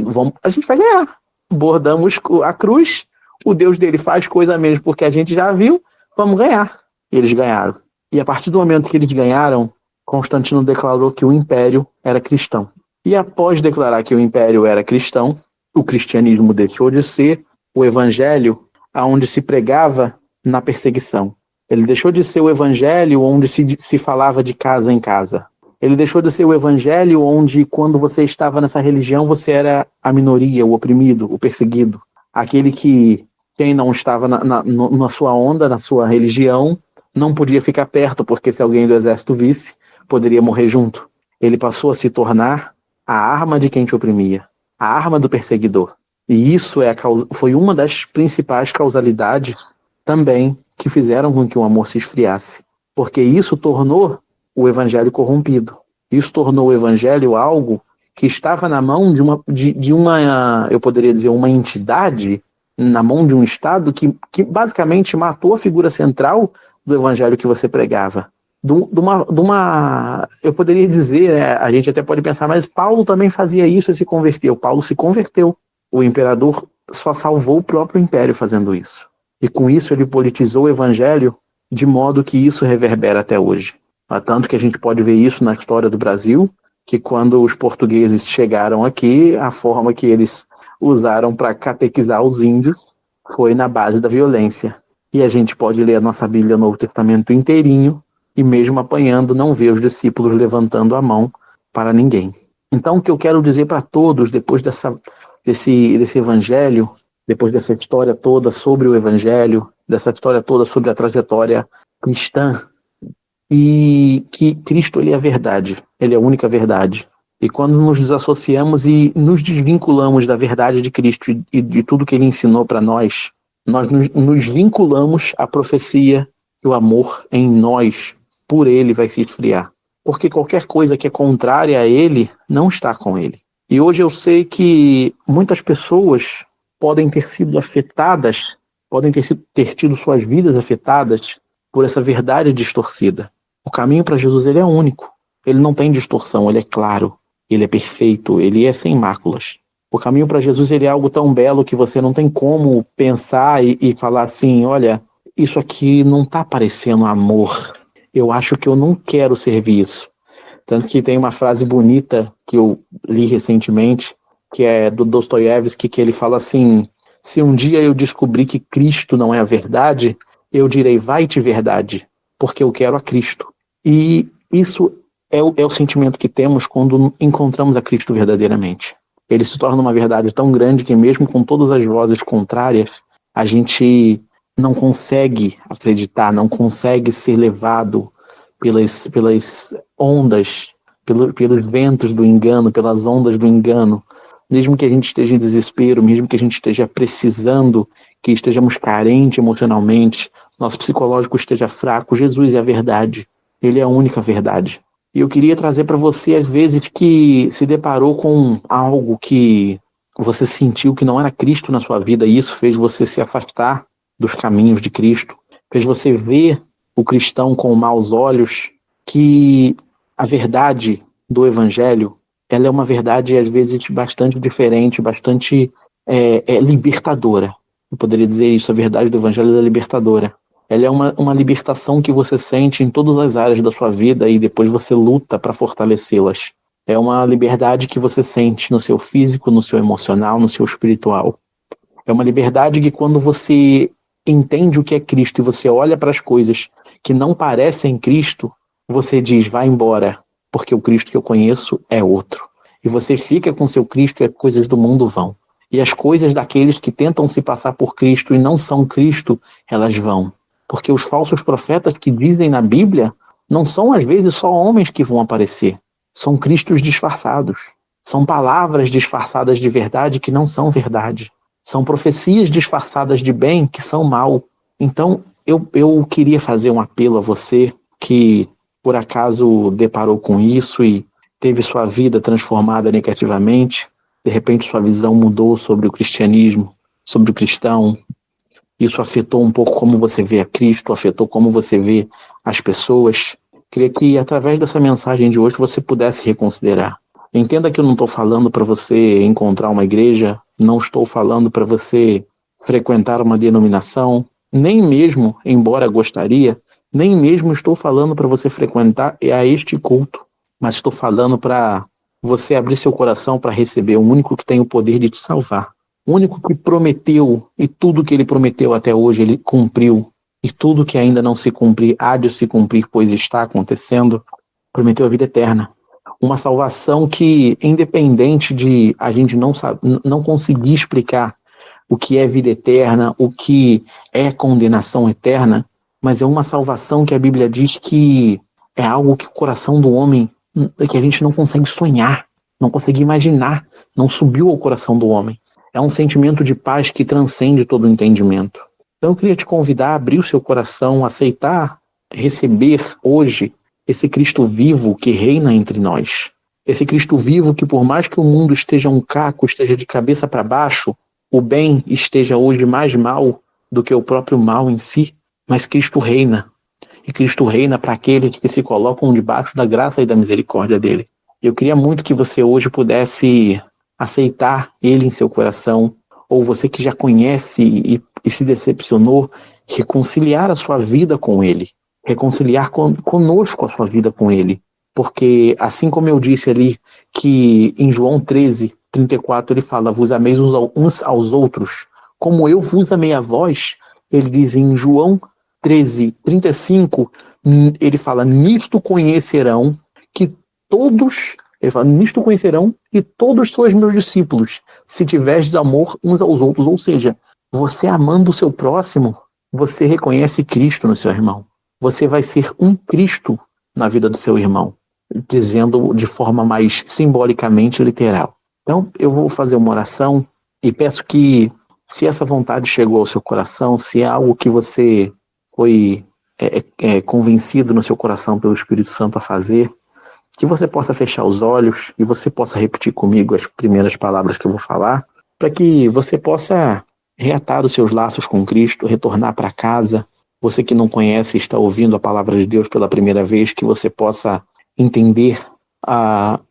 a gente vai ganhar. Bordamos a cruz, o Deus dele faz coisa mesmo porque a gente já viu, vamos ganhar. E eles ganharam. E a partir do momento que eles ganharam, Constantino declarou que o império era cristão. E após declarar que o império era cristão, o cristianismo deixou de ser o evangelho aonde se pregava na perseguição. Ele deixou de ser o evangelho onde se falava de casa em casa. Ele deixou de ser o evangelho onde, quando você estava nessa religião, você era a minoria, o oprimido, o perseguido. Aquele que, quem não estava na sua onda, na sua religião, não podia ficar perto, porque se alguém do exército visse, poderia morrer junto. Ele passou a se tornar a arma de quem te oprimia, a arma do perseguidor. E isso foi uma das principais causalidades também que fizeram com que o amor se esfriasse. Porque isso tornou o evangelho corrompido. Isso tornou o evangelho algo que estava na mão de uma, eu poderia dizer, uma entidade, na mão de um Estado que basicamente matou a figura central do evangelho que você pregava. Eu poderia dizer, a gente até pode pensar, mas Paulo também fazia isso e se converteu. Paulo se converteu. O imperador só salvou o próprio império fazendo isso. E com isso ele politizou o evangelho de modo que isso reverbera até hoje. Tanto que a gente pode ver isso na história do Brasil, que quando os portugueses chegaram aqui, a forma que eles usaram para catequizar os índios foi na base da violência. E a gente pode ler a nossa Bíblia, Novo Testamento inteirinho, e mesmo apanhando, não ver os discípulos levantando a mão para ninguém. Então, o que eu quero dizer para todos, depois desse evangelho, depois dessa história toda sobre o evangelho, dessa história toda sobre a trajetória cristã, e que Cristo, ele é a verdade, ele é a única verdade. E quando nos desassociamos e nos desvinculamos da verdade de Cristo e de tudo que ele ensinou para nós nos vinculamos à profecia que o amor em nós, por ele, vai se esfriar. Porque qualquer coisa que é contrária a ele, não está com ele. E hoje eu sei que muitas pessoas podem ter sido afetadas, podem ter tido suas vidas afetadas por essa verdade distorcida. O caminho para Jesus, ele é único. Ele não tem distorção, ele é claro, ele é perfeito, ele é sem máculas. O caminho para Jesus, ele é algo tão belo que você não tem como pensar e falar assim, olha, isso aqui não está parecendo amor. Eu acho que eu não quero servir isso. Tanto que tem uma frase bonita que eu li recentemente, que é do Dostoiévski, que ele fala assim, se um dia eu descobrir que Cristo não é a verdade, eu direi, vai-te verdade, porque eu quero a Cristo. E isso é o sentimento que temos quando encontramos a Cristo verdadeiramente. Ele se torna uma verdade tão grande que mesmo com todas as vozes contrárias, a gente não consegue acreditar, não consegue ser levado pelas ondas, pelos ventos do engano, pelas ondas do engano. Mesmo que a gente esteja em desespero, mesmo que a gente esteja precisando, que estejamos carentes emocionalmente, nosso psicológico esteja fraco, Jesus é a verdade. Ele é a única verdade. E eu queria trazer para você, às vezes, que se deparou com algo que você sentiu que não era Cristo na sua vida, e isso fez você se afastar dos caminhos de Cristo, fez você ver o cristão com maus olhos, que a verdade do Evangelho, ela é uma verdade, às vezes, bastante diferente, bastante libertadora. Eu poderia dizer isso, a verdade do Evangelho é libertadora. Ela é uma libertação que você sente em todas as áreas da sua vida e depois você luta para fortalecê-las. É uma liberdade que você sente no seu físico, no seu emocional, no seu espiritual. É uma liberdade que quando você entende o que é Cristo e você olha para as coisas que não parecem Cristo, você diz, vai embora, porque o Cristo que eu conheço é outro. E você fica com seu Cristo e as coisas do mundo vão. E as coisas daqueles que tentam se passar por Cristo e não são Cristo, elas vão. Porque os falsos profetas que dizem na Bíblia não são, às vezes, só homens que vão aparecer. São cristos disfarçados. São palavras disfarçadas de verdade que não são verdade. São profecias disfarçadas de bem que são mal. Então, eu queria fazer um apelo a você que, por acaso, deparou com isso e teve sua vida transformada negativamente. De repente, sua visão mudou sobre o cristianismo, sobre o cristão. Isso afetou um pouco como você vê a Cristo, afetou como você vê as pessoas. Queria que, através dessa mensagem de hoje, você pudesse reconsiderar. Entenda que eu não estou falando para você encontrar uma igreja, não estou falando para você frequentar uma denominação, nem mesmo, embora gostaria, nem mesmo estou falando para você frequentar a este culto, mas estou falando para você abrir seu coração para receber o único que tem o poder de te salvar. O único que prometeu, e tudo que ele prometeu até hoje, ele cumpriu. E tudo que ainda não se cumprir, há de se cumprir, pois está acontecendo, prometeu a vida eterna. Uma salvação que, independente de a gente não conseguir explicar o que é vida eterna, o que é condenação eterna, mas é uma salvação que a Bíblia diz que é algo que o coração do homem, que a gente não consegue sonhar, não consegue imaginar, não subiu ao coração do homem. É um sentimento de paz que transcende todo o entendimento. Então eu queria te convidar a abrir o seu coração, aceitar, receber hoje esse Cristo vivo que reina entre nós. Esse Cristo vivo que, por mais que o mundo esteja um caco, esteja de cabeça para baixo, o bem esteja hoje mais mal do que o próprio mal em si, mas Cristo reina. E Cristo reina para aqueles que se colocam debaixo da graça e da misericórdia dele. Eu queria muito que você hoje pudesse aceitar ele em seu coração, ou você que já conhece e se decepcionou, reconciliar a sua vida com ele, reconciliar conosco a sua vida com ele. Porque assim como eu disse ali, que em João 13:34 ele fala, vos ameis uns aos outros, como eu vos amei a vós, ele diz em João 13:35, ele fala, nisto conhecerão que todos, ele fala, nisto conhecerão que todos sois meus discípulos, se tiverdes amor uns aos outros. Ou seja, você amando o seu próximo, você reconhece Cristo no seu irmão. Você vai ser um Cristo na vida do seu irmão, dizendo de forma mais simbolicamente literal. Então, eu vou fazer uma oração e peço que, se essa vontade chegou ao seu coração, se é algo que você foi convencido no seu coração pelo Espírito Santo a fazer, que você possa fechar os olhos e você possa repetir comigo as primeiras palavras que eu vou falar, para que você possa reatar os seus laços com Cristo, retornar para casa. Você que não conhece e está ouvindo a palavra de Deus pela primeira vez, que você possa entender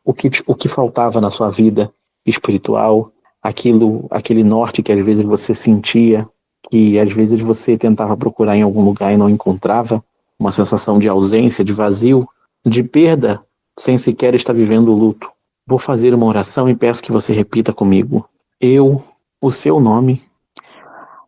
o que faltava na sua vida espiritual, aquele norte que às vezes você sentia, que às vezes você tentava procurar em algum lugar e não encontrava, uma sensação de ausência, de vazio, de perda, sem sequer estar vivendo o luto. Vou fazer uma oração e peço que você repita comigo. Eu, o seu nome,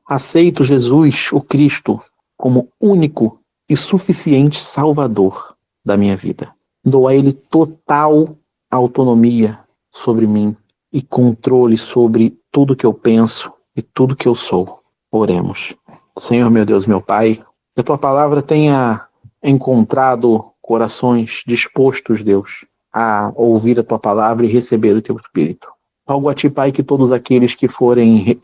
aceito Jesus, o Cristo, como único e suficiente Salvador da minha vida. Dou a Ele total autonomia sobre mim e controle sobre tudo que eu penso e tudo que eu sou. Oremos. Senhor, meu Deus, meu Pai, que a Tua palavra tenha encontrado corações dispostos, Deus, a ouvir a Tua palavra e receber o Teu Espírito. Rogo a Ti, Pai, que todos aqueles que forem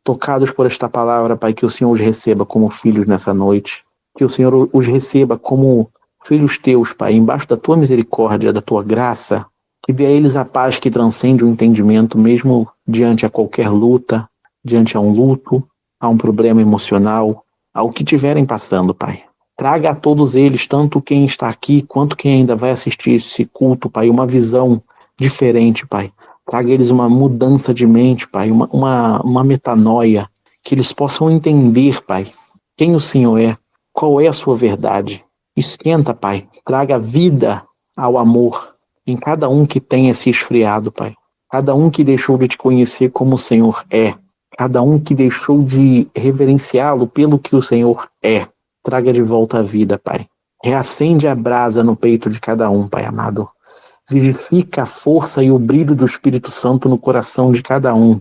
tocados por esta palavra, Pai, que o Senhor os receba como filhos nessa noite, que o Senhor os receba como filhos Teus, Pai, embaixo da Tua misericórdia, da Tua graça, que dê a eles a paz que transcende o entendimento, mesmo diante a qualquer luta, diante a um luto, a um problema emocional, ao que tiverem passando, Pai. Traga a todos eles, tanto quem está aqui, quanto quem ainda vai assistir esse culto, Pai, uma visão diferente, Pai. Traga eles uma mudança de mente, Pai, uma metanoia, que eles possam entender, Pai, quem o Senhor é, qual é a sua verdade. Esquenta, Pai, traga vida ao amor em cada um que tenha se esfriado, Pai. Cada um que deixou de te conhecer como o Senhor é. Cada um que deixou de reverenciá-lo pelo que o Senhor é. Traga de volta a vida, Pai. Reacende a brasa no peito de cada um, Pai amado. Vivifica a força e o brilho do Espírito Santo no coração de cada um.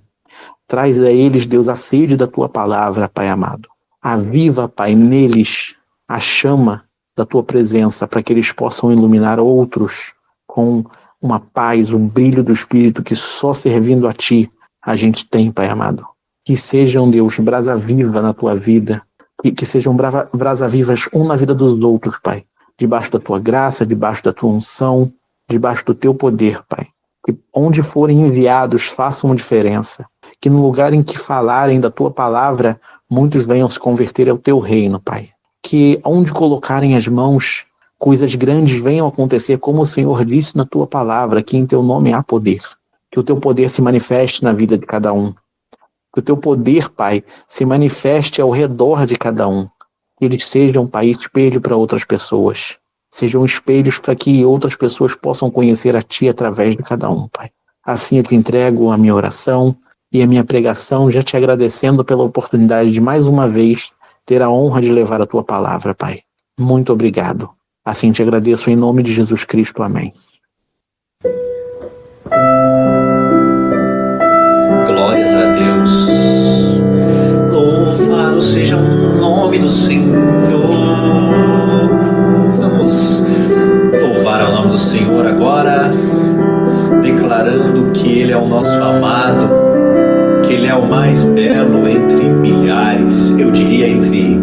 Traz a eles, Deus, a sede da Tua palavra, Pai amado. Aviva, Pai, neles a chama da Tua presença, para que eles possam iluminar outros com uma paz, um brilho do Espírito que só servindo a Ti a gente tem, Pai amado. Que sejam, Deus, brasa viva na Tua vida, que sejam brasa vivas um na vida dos outros, Pai. Debaixo da Tua graça, debaixo da Tua unção, debaixo do Teu poder, Pai. Que onde forem enviados façam diferença. Que no lugar em que falarem da Tua palavra, muitos venham se converter ao Teu reino, Pai. Que onde colocarem as mãos, coisas grandes venham acontecer, como o Senhor disse na Tua palavra, que em Teu nome há poder. Que o Teu poder se manifeste na vida de cada um. Que o Teu poder, Pai, se manifeste ao redor de cada um. Que eles sejam, Pai, espelho para outras pessoas. Sejam espelhos para que outras pessoas possam conhecer a Ti através de cada um, Pai. Assim eu te entrego a minha oração e a minha pregação, já te agradecendo pela oportunidade de mais uma vez ter a honra de levar a Tua palavra, Pai. Muito obrigado. Assim te agradeço em nome de Jesus Cristo. Amém. Glórias a Deus. Louvado seja o nome do Senhor. Vamos louvar ao nome do Senhor agora, declarando que Ele é o nosso amado, que Ele é o mais belo entre milhares, eu diria entre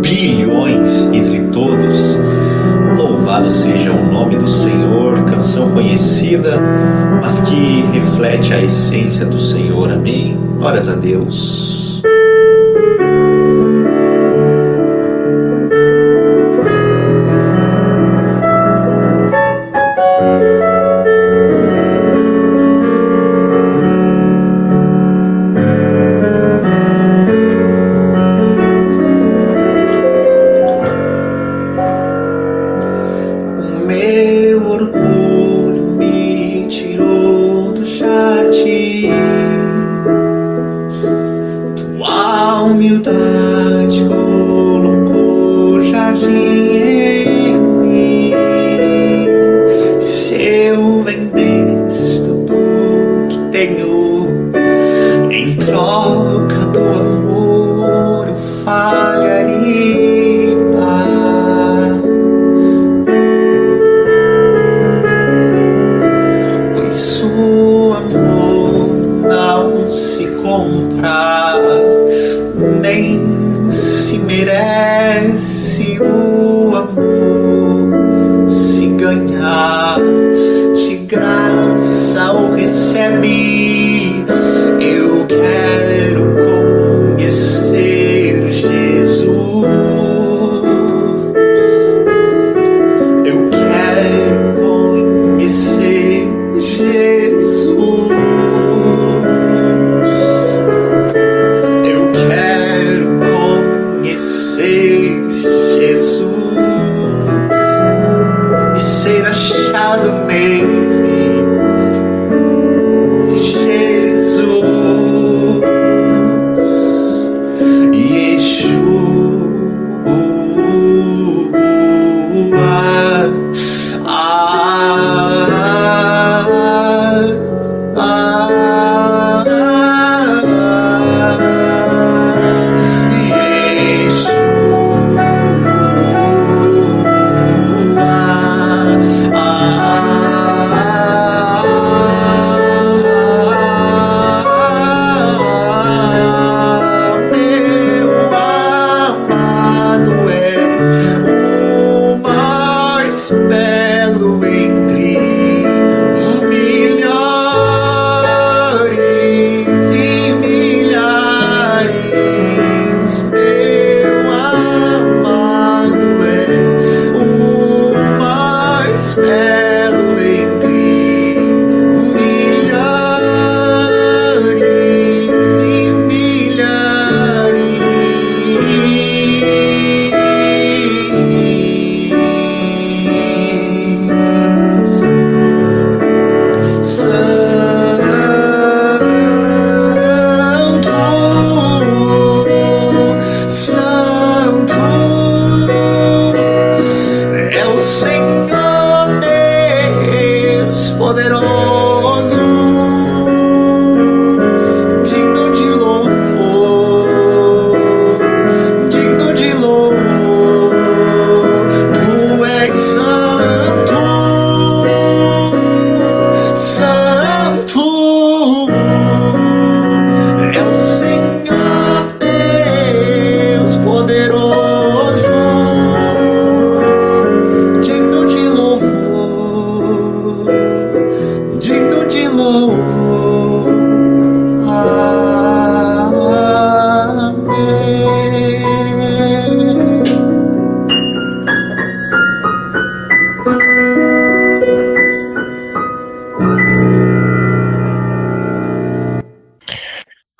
bilhões, entre todos. Louvado seja o nome do Senhor. canção conhecida, mas que reflete a essência do Senhor. Amém? Glórias a Deus.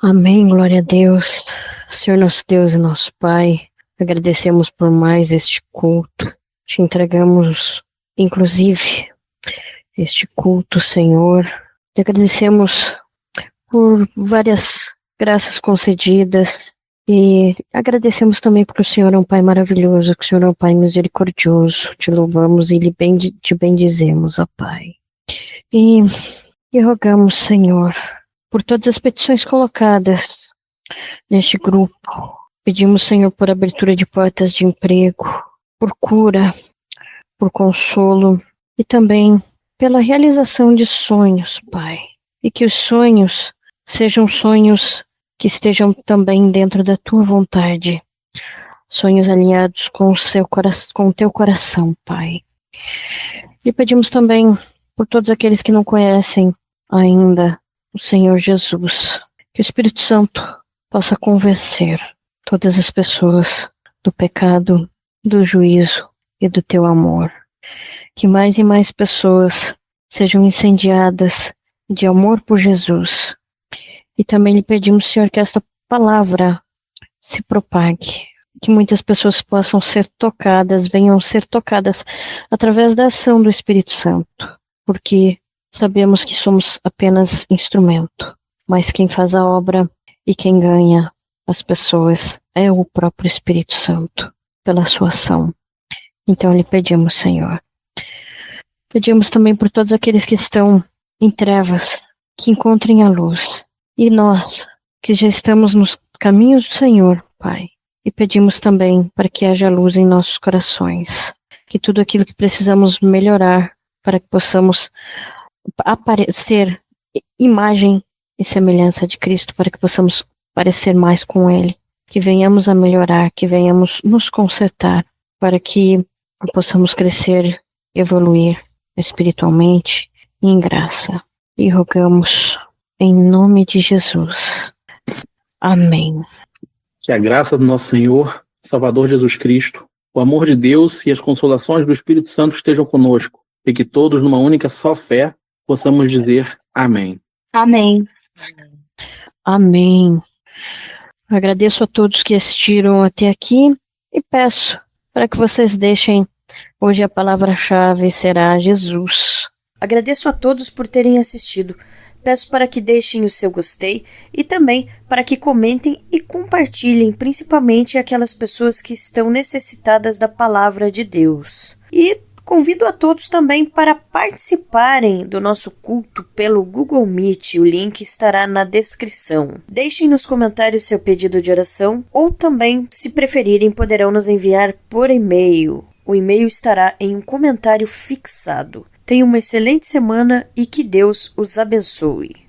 Amém, glória a Deus. Senhor nosso Deus e nosso Pai, agradecemos por mais este culto. Te entregamos, inclusive, este culto, Senhor. Te agradecemos por várias graças concedidas e agradecemos também porque o Senhor é um Pai maravilhoso, que o Senhor é um Pai misericordioso. Te louvamos e te bendizemos, ó Pai. E rogamos, Senhor, por todas as petições colocadas neste grupo. Pedimos, Senhor, por abertura de portas de emprego, por cura, por consolo e também pela realização de sonhos, Pai. E que os sonhos sejam sonhos que estejam também dentro da Tua vontade. Sonhos alinhados com o Teu coração, Pai. E pedimos também por todos aqueles que não conhecem ainda o Senhor Jesus. Que o Espírito Santo possa convencer todas as pessoas do pecado, do juízo e do teu amor. Que mais e mais pessoas sejam incendiadas de amor por Jesus. E também lhe pedimos, Senhor, que esta palavra se propague. Que muitas pessoas possam ser tocadas, venham ser tocadas através da ação do Espírito Santo. Porque sabemos que somos apenas instrumento. Mas quem faz a obra e quem ganha as pessoas é o próprio Espírito Santo, pela sua ação. Então lhe pedimos, Senhor. Pedimos também por todos aqueles que estão em trevas, que encontrem a luz. E nós, que já estamos nos caminhos do Senhor, Pai, e pedimos também para que haja luz em nossos corações. Que tudo aquilo que precisamos melhorar, para que possamos aparecer imagem e semelhança de Cristo, para que possamos parecer mais com Ele, que venhamos a melhorar, que venhamos nos consertar, para que possamos crescer, evoluir espiritualmente e em graça. E rogamos em nome de Jesus. Amém. Que a graça do nosso Senhor, Salvador Jesus Cristo, o amor de Deus e as consolações do Espírito Santo estejam conosco, e que todos, numa única só fé, possamos dizer amém. Amém. Amém. Agradeço a todos que assistiram até aqui e peço para que vocês deixem, hoje a palavra-chave será Jesus. Agradeço a todos por terem assistido. Peço para que deixem o seu gostei e também para que comentem e compartilhem, principalmente aquelas pessoas que estão necessitadas da palavra de Deus. E convido a todos também para participarem do nosso culto pelo Google Meet, o link estará na descrição. Deixem nos comentários seu pedido de oração ou também, se preferirem, poderão nos enviar por e-mail. O e-mail estará em um comentário fixado. Tenham uma excelente semana e que Deus os abençoe.